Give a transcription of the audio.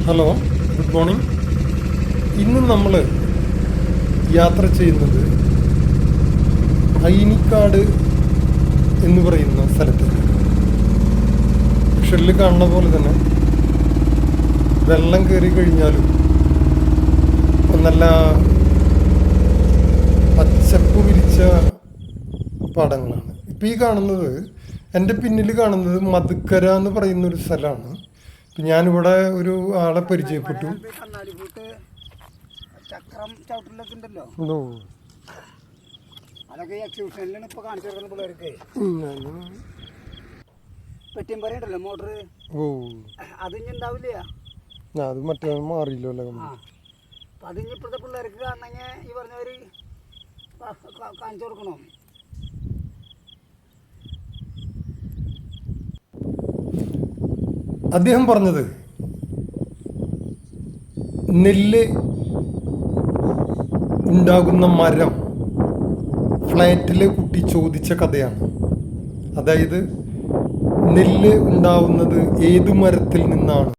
Hello, good morning. ഇന്ന് നമ്മൾ യാത്ര ചെയ്യുന്നത് ഐനിക്കാട് എന്ന് പറയുന്ന സ്ഥലത്തേക്ക്. പിക്ചറിൽ കാണുന്ന പോലെ തന്നെ വെള്ളം കയറി കഴിഞ്ഞാലും നല്ല പച്ചപ്പ് വിരിച്ച പാടങ്ങളാണ്. ഇപ്പം ഈ കാണുന്നത്, എൻ്റെ പിന്നിൽ കാണുന്നത് മധുക്കര എന്ന് പറയുന്നൊരു സ്ഥലമാണ്. ഞാനിവിടെ ഒരു ആളെ പരിചയപ്പെട്ടു. ചക്രം ചവിട്ടിലൊക്കെ ഉണ്ടല്ലോ, അതൊക്കെ എക്സിബിഷനിലാണ് ഇപ്പോൾ കാണിച്ചു കൊടുക്കുന്ന പിള്ളേർക്ക്. പെട്ടിയും പറയുണ്ടല്ലോ മോട്ടർ, അതിഞ്ഞ് ഉണ്ടാവില്ല. അത് മറ്റേ മാറിയില്ലോ അല്ലേ? അപ്പം അതിഞ്ഞ് ഇപ്പോഴത്തെ പിള്ളേർക്ക് കാണണമെങ്കിൽ ഈ പറഞ്ഞവർ കാണിച്ചു കൊടുക്കണം. അദ്ദേഹം പറഞ്ഞത് നെല്ല് ഉണ്ടാകുന്ന മരം ഫ്ലാറ്റിലെ കുട്ടി ചോദിച്ച കഥയാണ്. അതായത് നെല്ല് ഉണ്ടാവുന്നത് ഏതു മരത്തിൽ നിന്നാണ്